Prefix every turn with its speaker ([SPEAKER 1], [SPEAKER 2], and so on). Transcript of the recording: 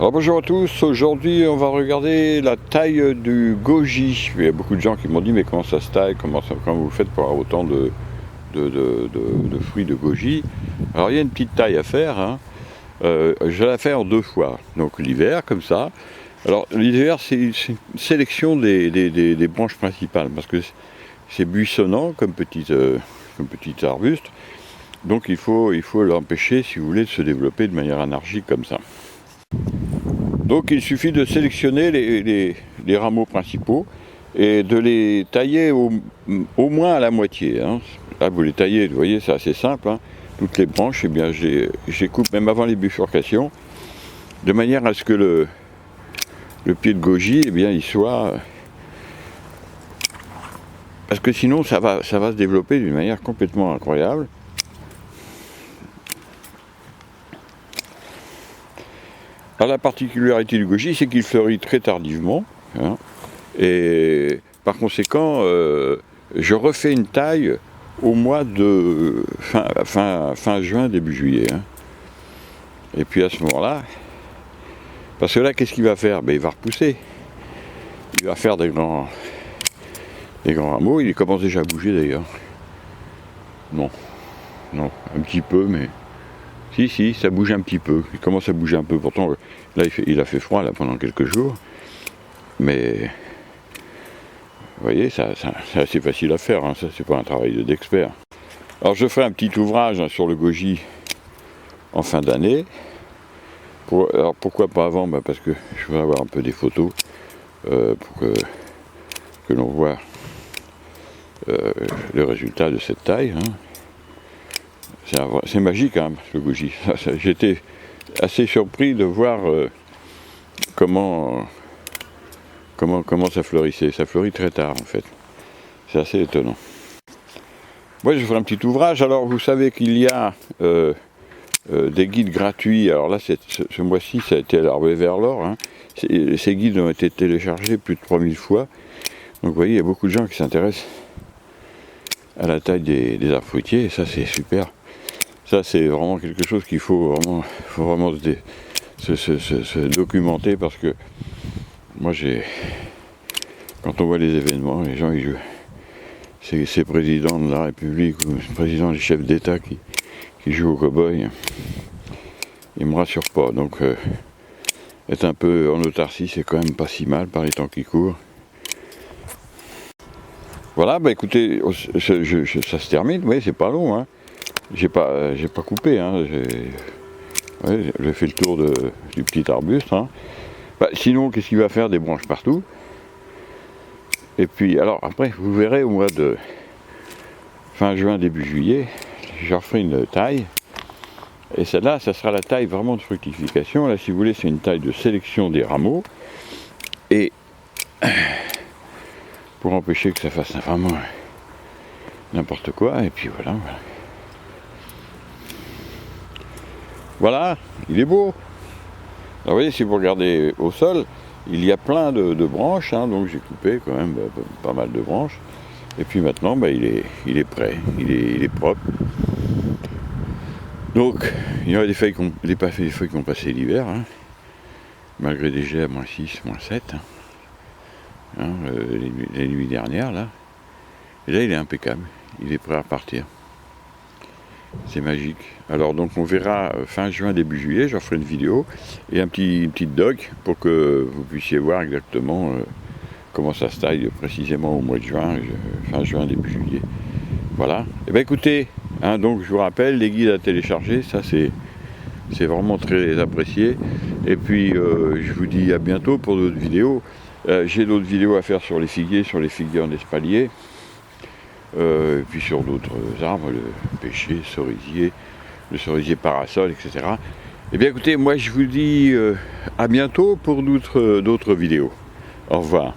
[SPEAKER 1] Alors bonjour à tous, aujourd'hui on va regarder la taille du goji. Il y a beaucoup de gens qui m'ont dit mais comment ça se taille, comment vous faites pour avoir autant de fruits de goji. Alors il y a une petite taille à faire, hein. Je la fais en deux fois, donc l'hiver comme ça. Alors l'hiver c'est une sélection des branches principales parce que c'est buissonnant comme petit arbuste. Donc il faut l'empêcher, si vous voulez, de se développer de manière anarchique comme ça. Donc il suffit de sélectionner les rameaux principaux et de les tailler au moins à la moitié, hein. Là vous les taillez, vous voyez, c'est assez simple, hein. Toutes les branches, eh bien, je les coupe même avant les bifurcations, de manière à ce que le pied de goji, eh bien, il soit... Parce que sinon ça va se développer d'une manière complètement incroyable. Alors, la particularité du goji, c'est qu'il fleurit très tardivement, hein, et par conséquent, je refais une taille au mois de fin juin, début juillet, hein. Et puis à ce moment-là, parce que là, qu'est-ce qu'il va faire? Ben, il va repousser, il va faire des grands rameaux. Il commence déjà à bouger d'ailleurs. Non, un petit peu, mais... Si, ça bouge un petit peu. Il commence à bouger un peu. Pourtant, là, il a fait froid là, pendant quelques jours. Mais, vous voyez, c'est assez facile à faire, hein. Ça, c'est pas un travail d'expert. Alors, je ferai un petit ouvrage, hein, sur le goji en fin d'année. Alors, pourquoi pas avant? Parce que je veux avoir un peu des photos pour que l'on voit le résultat de cette taille, hein. C'est magique, hein, le goji. J'étais assez surpris de voir comment ça fleurissait. Ça fleurit très tard en fait. C'est assez étonnant. Moi, je ferai un petit ouvrage. Alors vous savez qu'il y a des guides gratuits. Alors là, ce mois-ci, ça a été à l'Arbre vers l'Or, hein. Ces guides ont été téléchargés plus de 3000 fois. Donc vous voyez, il y a beaucoup de gens qui s'intéressent à la taille des arbres fruitiers. Et ça, c'est super. Ça, c'est vraiment quelque chose qu'il faut vraiment se documenter, parce que moi, quand on voit les événements, les gens, ils jouent. Ces présidents de la République ou présidents des chefs d'État qui jouent au cow-boy, ils me rassurent pas. Donc, être un peu en autarcie, c'est quand même pas si mal par les temps qui courent. Voilà, bah écoutez, ça se termine, vous voyez, c'est pas long, hein. J'ai pas coupé, hein. J'ai fait le tour du petit arbuste, hein. Sinon, qu'est-ce qu'il va faire? Des branches partout. Et puis, alors après, vous verrez au mois de fin juin, début juillet, je referai une taille. Et celle-là, ça sera la taille vraiment de fructification. Là, si vous voulez, c'est une taille de sélection des rameaux. Et pour empêcher que ça fasse vraiment n'importe quoi. Et puis voilà. Voilà, il est beau. Alors vous voyez, si vous regardez au sol, il y a plein de branches, hein, donc j'ai coupé quand même pas mal de branches. Et puis maintenant, il est prêt, il est propre. Donc, il y aura des feuilles qui ont passé l'hiver, hein, malgré des gels à -6, -7, hein, les nuits dernières, là. Et là, il est impeccable, il est prêt à repartir. C'est magique. Alors donc on verra fin juin, début juillet, j'en ferai une vidéo et une petite doc pour que vous puissiez voir exactement comment ça se taille précisément au mois de juin, fin juin, début juillet. Voilà. Et bien écoutez, hein, donc je vous rappelle, les guides à télécharger, ça c'est vraiment très apprécié. Et puis je vous dis à bientôt pour d'autres vidéos. J'ai d'autres vidéos à faire sur les figuiers en espalier. Et puis sur d'autres arbres, le pêcher, le cerisier parasol, etc. Et bien écoutez, moi je vous dis à bientôt pour d'autres vidéos. Au revoir.